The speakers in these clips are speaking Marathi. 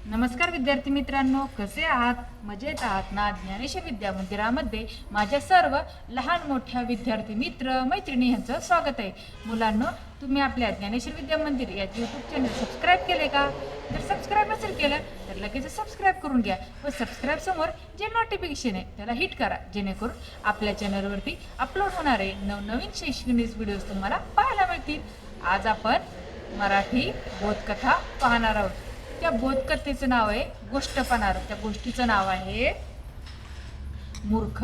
नमस्कार विद्यार्थी मित्रांनो, कसे आहात? मजेत आहात ना? ज्ञानेश्वर विद्या मंदिरामध्ये माझ्या सर्व लहान मोठ्या विद्यार्थी मित्र मैत्रिणी यांचं स्वागत आहे. मुलांनो, तुम्ही आपल्या ज्ञानेश्वर विद्या मंदिर या यूट्यूब चॅनल सबस्क्राईब केले का? जर सबस्क्राईब नसेल केलं तर लगेच सबस्क्राईब करून घ्या व सबस्क्राईब समोर जे नोटिफिकेशन आहे त्याला हिट करा, जेणेकरून आपल्या चॅनलवरती अपलोड होणारे नवनवीन शैक्षणिक व्हिडिओज तुम्हाला पाहायला मिळतील. आज आपण मराठी बोधकथा पाहणार आहोत. त्या बोधकथेचं नाव आहे गोष्ट पाहणार. त्या गोष्टीचं नाव आहे मूर्ख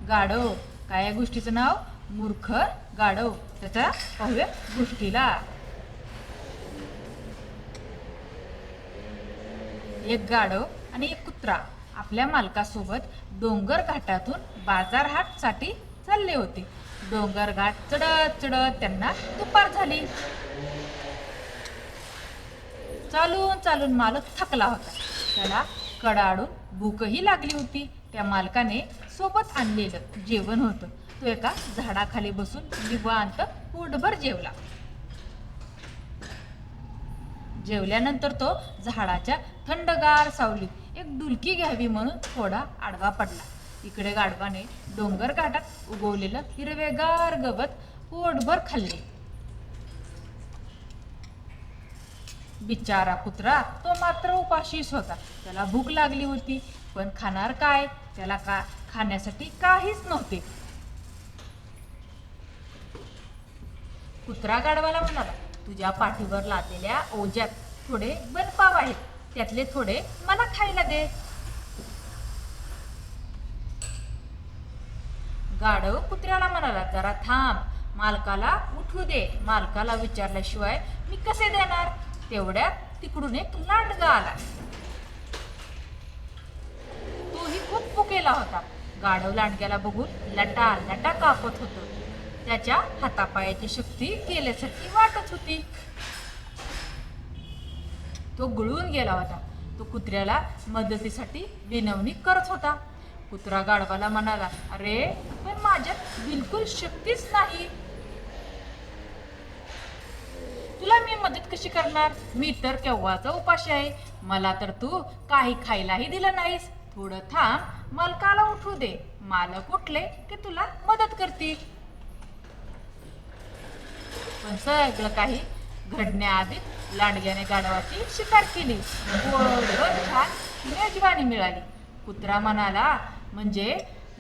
गाढव. काय आहे गोष्टीचं नाव? मूर्ख गाढव. त्याचा पाहूया गोष्टीला. एक गाढव आणि एक कुत्रा आपल्या मालकासोबत डोंगर घाटातून बाजारहाटसाठी चालले होते. डोंगर घाट चढत चढत त्यांना दुपार झाली. चालून चालून मालक थकला होता. त्याला कडाडून भूकही लागली होती. त्या मालकाने सोबत आणलेलं जेवण होतं. तो एका झाडाखाली बसून निवांत पोटभर जेवला. जेवल्यानंतर तो झाडाच्या थंडगार सावलीत एक डुलकी घ्यावी म्हणून थोडा आडवा पडला. इकडे गाढवाने डोंगर घाटात उगवलेलं हिरवेगार गवत पोटभर खाल्ले. बिचारा कुत्रा तो मात्र उपाशीच होता. त्याला भूक लागली होती, पण खाणार काय? त्याला खाण्यासाठी काहीच नव्हते. कुत्रा गाढवाला म्हणाला, तुझ्या पाठीवर लादलेल्या ओझ्यात थोडे बनपाव आहेत, त्यातले थोडे मला खायला दे. गाढव कुत्र्याला म्हणाला, जरा थांब, मालकाला उठू दे. मालकाला विचारल्याशिवाय मी कसे देणार? तेवढ्यात तिकडून एक लांडगा आला. तोही खूप भुकेला होता. गाढव लांडग्याला बघून लटा लटा कापत होतो. त्याच्या हातापायाची शक्ती गेल्यासारखी वाटत होती. तो गळून गेला होता. तो कुत्र्याला मदतीसाठी विनवणी करत होता. कुत्रा गाढवाला म्हणाला, अरे पण माझ्यात बिलकुल शक्तीच नाही. तुला मी मदत कशी करणार? मी तर केव्हाचा उपाशी आहे. मला तर तू काही खायलाही दिलं नाहीस. थोडं थांब, मालकाला उठू दे. मालक उठले की तुला मदत करतील. पण सगळं काही घडण्याआधी लांडग्याने गाढवाची शिकार केली. गोड छान मेजवानी मिळाली. कुत्रा म्हणाला, म्हणजे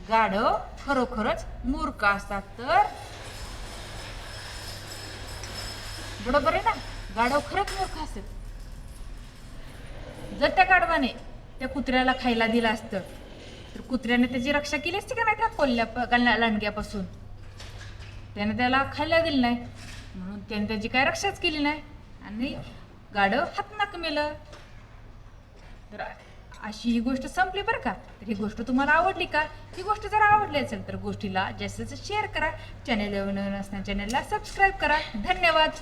गाढव खरोखरच मूर्ख असतात तर? बरोबर आहे ना, गाढव खरंच मूर्ख असतात. जर त्या गाढवाने त्या कुत्र्याला खायला दिलं असतं तर कुत्र्याने त्याची रक्षा केली असती का नाही त्या लांडग्यापासून? त्याने त्याला खायला दिलं नाही म्हणून त्याने त्याची काय रक्षाच केली नाही आणि गाढव हातनाक मेलं. तर अशी ही गोष्ट संपली बरं का. तर ही गोष्ट तुम्हाला आवडली का? ही गोष्ट जर आवडली असेल तर गोष्टीला जास्तीत जास्त शेअर करा. चॅनलला सबस्क्राईब करा. धन्यवाद.